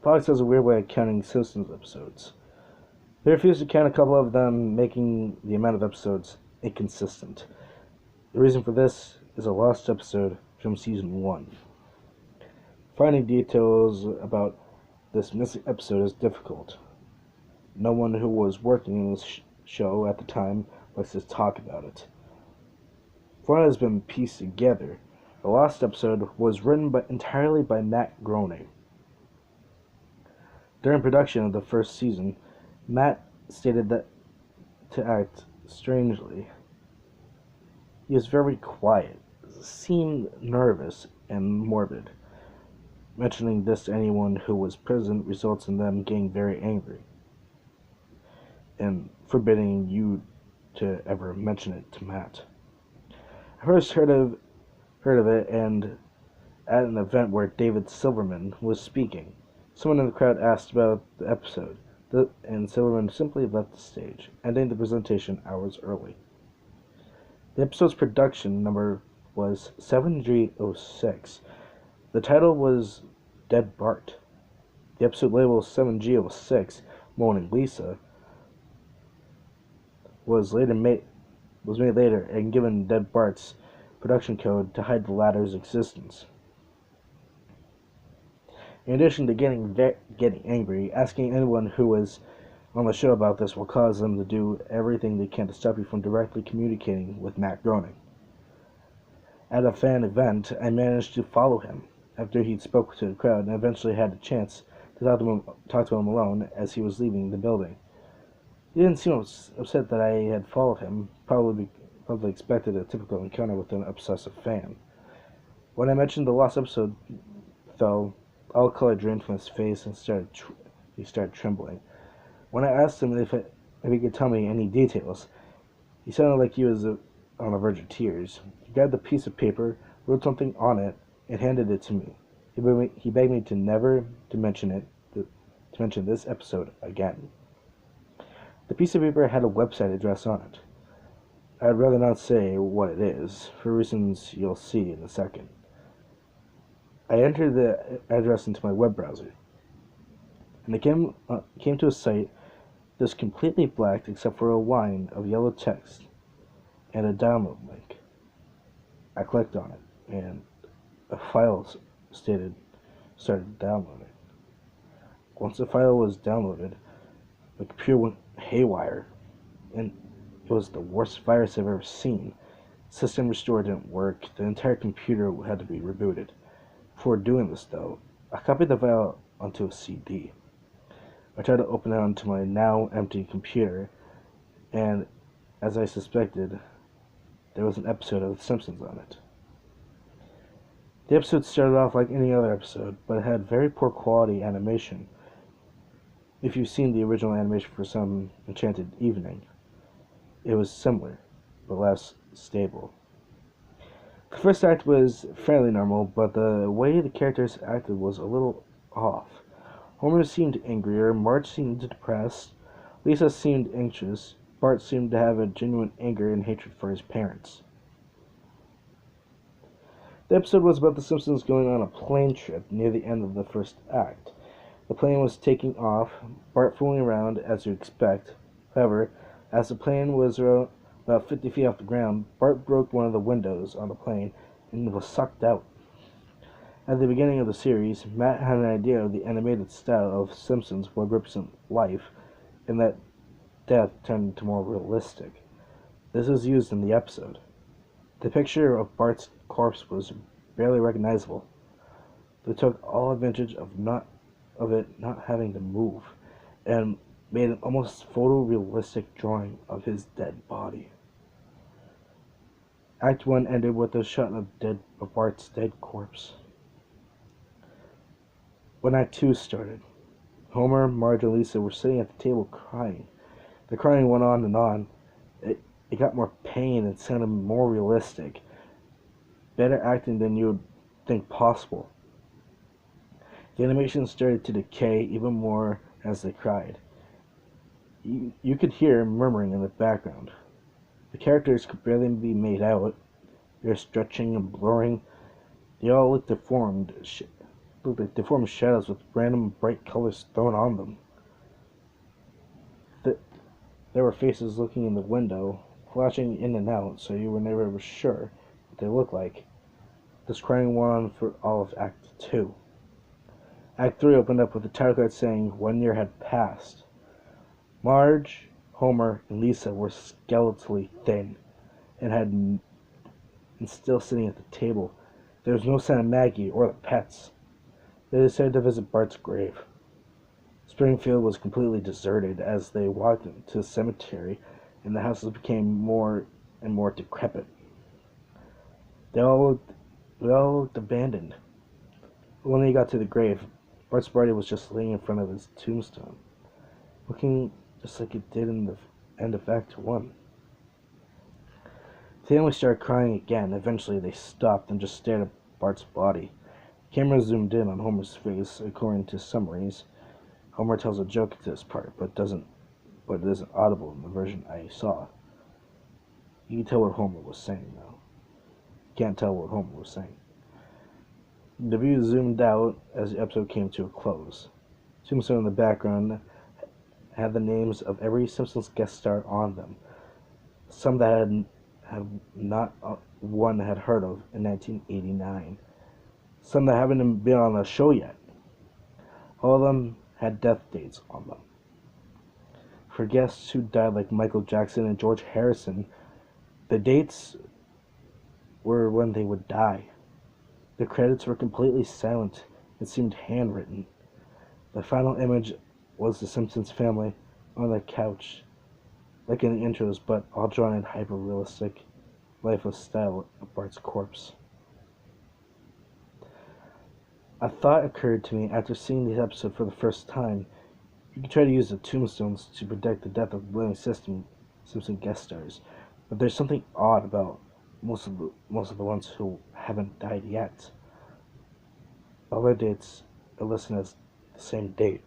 Fox has a weird way of counting Simpsons episodes. They refuse to count a couple of them, making the amount of episodes inconsistent. The reason for this is a lost episode from season 1. Finding details about this missing episode is difficult. No one who was working in this show at the time likes to talk about it. From what has been pieced together, the lost episode was written entirely by Matt Groening. During production of the first season, Matt stated that to act strangely. He was very quiet, seemed nervous and morbid. Mentioning this to anyone who was present results in them getting very angry and forbidding you to ever mention it to Matt. I first heard of it and at an event where David Silverman was speaking. Someone in the crowd asked about the episode, and Silverman simply left the stage, ending the presentation hours early. The episode's production number was 7G06. The title was Dead Bart. The episode label 7G06, Moaning Lisa, was made later and given Dead Bart's production code to hide the latter's existence. In addition to getting angry, asking anyone who was on the show about this will cause them to do everything they can to stop you from directly communicating with Matt Groening. At a fan event, I managed to follow him after he spoke to the crowd and eventually had a chance to talk to him alone as he was leaving the building. He didn't seem upset that I had followed him, probably expected a typical encounter with an obsessive fan. When I mentioned the lost episode, though, all color drained from his face and he started trembling. When I asked him if he could tell me any details, he sounded like he was on the verge of tears. He grabbed a piece of paper, wrote something on it, and handed it to me. He begged me to never mention this episode again. The piece of paper had a website address on it. I'd rather not say what it is, for reasons you'll see in a second. I entered the address into my web browser, and I came to a site that was completely black except for a line of yellow text and a download link. I clicked on it, and a file started downloading. Once the file was downloaded, the computer went haywire, and it was the worst virus I've ever seen. System restore didn't work. The entire computer had to be rebooted. Before doing this, though, I copied the file onto a CD. I tried to open it onto my now empty computer, and as I suspected, there was an episode of The Simpsons on it. The episode started off like any other episode, but it had very poor quality animation. If you've seen the original animation for Some Enchanted Evening, it was similar, but less stable. The first act was fairly normal, but the way the characters acted was a little off. Homer seemed angrier, Marge seemed depressed, Lisa seemed anxious, Bart seemed to have a genuine anger and hatred for his parents. The episode was about the Simpsons going on a plane trip near the end of the first act. The plane was taking off, Bart fooling around as you expect. However, as the plane was about 50 feet off the ground, Bart broke one of the windows on the plane and was sucked out. At the beginning of the series, Matt had an idea of the animated style of Simpsons would represent life, and that death turned into more realistic. This was used in the episode. The picture of Bart's corpse was barely recognizable. They took all advantage of it not having to move, and made an almost photorealistic drawing of his dead body. Act 1 ended with a shot of Bart's dead corpse. When Act 2 started, Homer, Marge, and Lisa were sitting at the table crying. The crying went on and on. It got more pain and sounded more realistic. Better acting than you would think possible. The animation started to decay even more as they cried. You could hear murmuring in the background. The characters could barely be made out. They were stretching and blurring. They all looked deformed, looked like deformed shadows with random bright colors thrown on them. There were faces looking in the window, flashing in and out, so you were never sure what they looked like. This crying went on for all of Act 2. Act 3 opened up with a title card saying 1 year had passed. Marge, Homer, and Lisa were skeletally thin and still sitting at the table. There was no sign of Maggie or the pets. They decided to visit Bart's grave. Springfield was completely deserted as they walked into the cemetery, and the houses became more and more decrepit. They all looked abandoned. But when they got to the grave, Bart's body was just laying in front of his tombstone, looking just like it did in the end of Act 1. The family started crying again. Eventually, they stopped and just stared at Bart's body. The camera zoomed in on Homer's face, according to summaries. Homer tells a joke at this part, but it isn't audible in the version I saw. You can tell what Homer was saying, though. You can't tell what Homer was saying. The view zoomed out as the episode came to a close. Tombstone in the background had the names of every Simpsons guest star on them. Some that had not one had heard of in 1989. Some that haven't been on the show yet. All of them had death dates on them. For guests who died like Michael Jackson and George Harrison, the dates were when they would die. The credits were completely silent. It seemed handwritten. The final image was the Simpsons family on the couch, like in the intros, but all drawn in hyper-realistic, lifeless style of Bart's corpse. A thought occurred to me after seeing this episode for the first time. You can try to use the tombstones to predict the death of living Simpson guest stars, but there's something odd about most of the ones who haven't died yet. All their dates are listed as the same date.